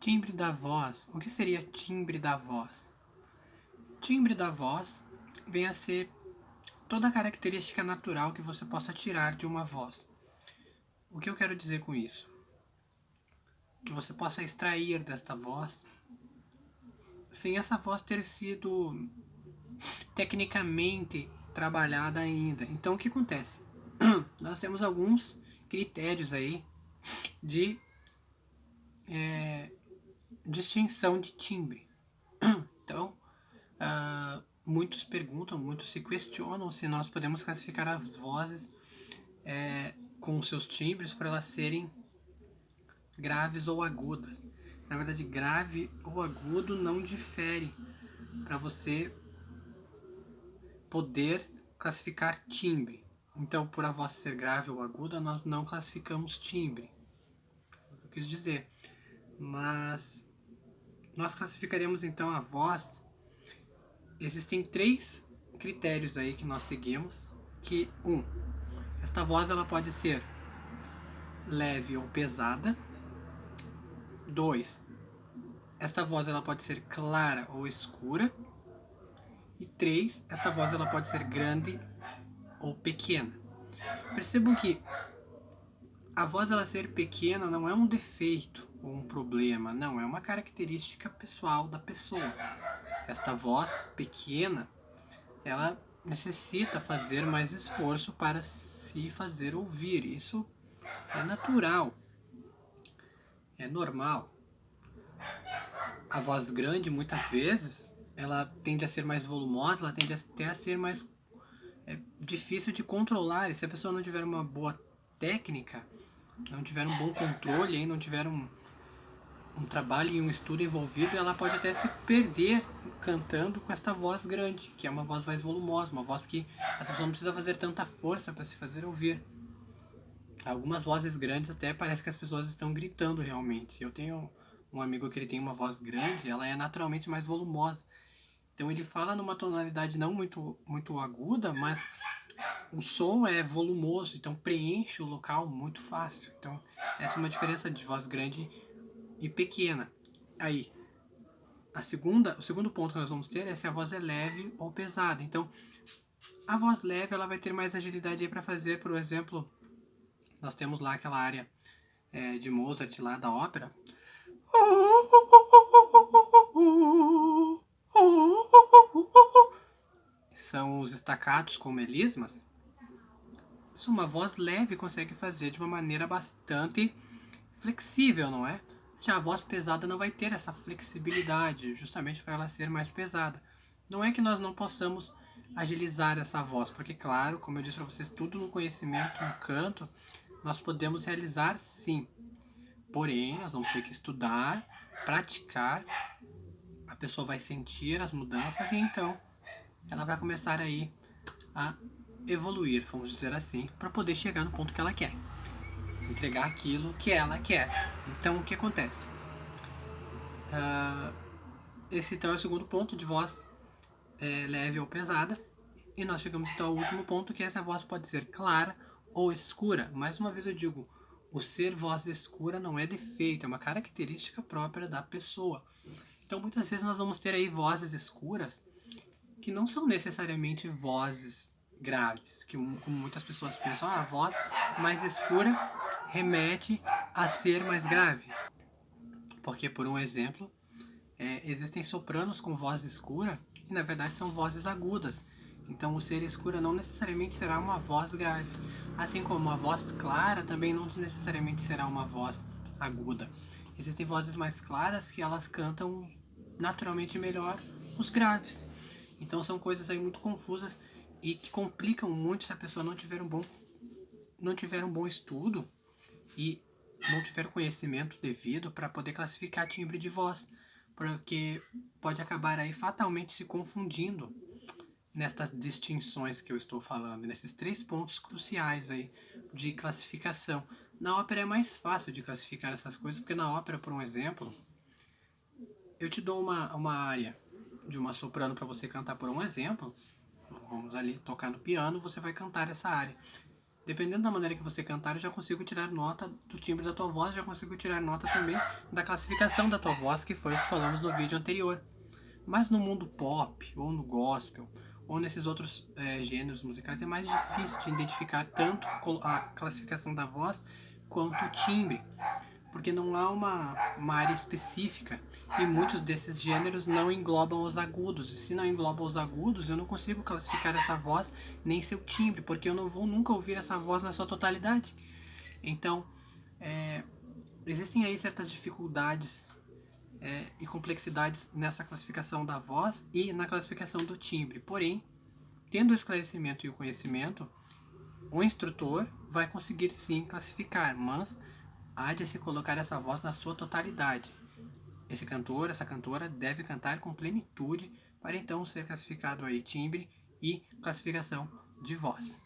Timbre da voz. O que seria timbre da voz? Timbre da voz vem a ser toda a característica natural que você possa tirar de uma voz. O que eu quero dizer com isso? Que você possa extrair desta voz sem essa voz ter sido tecnicamente trabalhada ainda. Então o que acontece? Nós temos alguns critérios aí de distinção de timbre. Então, muitos perguntam, muitos se questionam se nós podemos classificar as vozes com seus timbres para elas serem graves ou agudas. Na verdade, grave ou agudo não difere para você poder classificar timbre. Então, por a voz ser grave ou aguda, nós não classificamos timbre. É o que eu quis dizer. Mas nós classificaremos então a voz. Existem 3 critérios aí que nós seguimos. Que esta voz ela pode ser leve ou pesada. 2, esta voz ela pode ser clara ou escura. E 3, esta voz ela pode ser grande ou pequena. Percebam que a voz ela ser pequena não é um defeito ou um problema, não, é uma característica pessoal da pessoa. Esta voz pequena, ela necessita fazer mais esforço para se fazer ouvir. Isso é natural, é normal. A voz grande, muitas vezes, ela tende a ser mais volumosa, ela tende até a ser mais difícil de controlar. E se a pessoa não tiver uma boa técnica, não tiver um bom controle, não tiver um trabalho e um estudo envolvido, ela pode até se perder cantando com esta voz grande, que é uma voz mais volumosa, uma voz que a pessoa não precisa fazer tanta força para se fazer ouvir. Algumas vozes grandes até parece que as pessoas estão gritando realmente. Eu tenho um amigo que ele tem uma voz grande, ela é naturalmente mais volumosa. Então ele fala numa tonalidade não muito aguda, mas o som é volumoso, então preenche o local muito fácil. Então essa é uma diferença de voz grande e pequena. Aí, o segundo ponto que nós vamos ter é se a voz é leve ou pesada. Então, a voz leve ela vai ter mais agilidade para fazer, por exemplo, nós temos lá aquela área de Mozart lá da ópera. São os estacatos com melismas. Isso uma voz leve consegue fazer de uma maneira bastante flexível, não é? Já a voz pesada não vai ter essa flexibilidade, justamente para ela ser mais pesada. Não é que nós não possamos agilizar essa voz, porque claro, como eu disse para vocês, tudo no conhecimento, no canto, nós podemos realizar sim. Porém, nós vamos ter que estudar, praticar, a pessoa vai sentir as mudanças e então ela vai começar aí a evoluir, vamos dizer assim, para poder chegar no ponto que ela quer. Entregar aquilo que ela quer. Então, o que acontece? Esse então é o segundo ponto de voz leve ou pesada. E nós chegamos então ao último ponto, que essa voz pode ser clara ou escura. Mais uma vez eu digo, o ser voz escura não é defeito, é uma característica própria da pessoa. Então muitas vezes nós vamos ter aí vozes escuras que não são necessariamente vozes graves, que como muitas pessoas pensam, a voz mais escura remete a ser mais grave. Porque, por um exemplo, existem sopranos com voz escura e na verdade são vozes agudas. Então o ser escura não necessariamente será uma voz grave, assim como a voz clara também não necessariamente será uma voz aguda. Existem vozes mais claras que elas cantam naturalmente melhor os graves. Então são coisas aí muito confusas e que complicam muito se a pessoa não tiver um bom estudo e não tiver conhecimento devido para poder classificar timbre de voz, porque pode acabar aí fatalmente se confundindo nestas distinções que eu estou falando, nesses 3 pontos cruciais aí de classificação. Na ópera é mais fácil de classificar essas coisas, porque na ópera, por um exemplo, eu te dou uma área de uma soprano para você cantar por um exemplo. Vamos ali tocar no piano, você vai cantar essa área. Dependendo da maneira que você cantar, eu já consigo tirar nota do timbre da tua voz, já consigo tirar nota também da classificação da tua voz, que foi o que falamos no vídeo anterior. Mas no mundo pop, ou no gospel, ou nesses outros gêneros musicais, é mais difícil de identificar tanto a classificação da voz quanto o timbre, porque não há uma área específica e muitos desses gêneros não englobam os agudos. E se não englobam os agudos, eu não consigo classificar essa voz nem seu timbre, porque eu não vou nunca ouvir essa voz na sua totalidade. Então, existem aí certas dificuldades e complexidades nessa classificação da voz e na classificação do timbre. Porém, tendo o esclarecimento e o conhecimento, o instrutor vai conseguir sim classificar, mas há de se colocar essa voz na sua totalidade. Esse cantor, essa cantora deve cantar com plenitude para então ser classificado aí timbre e classificação de voz.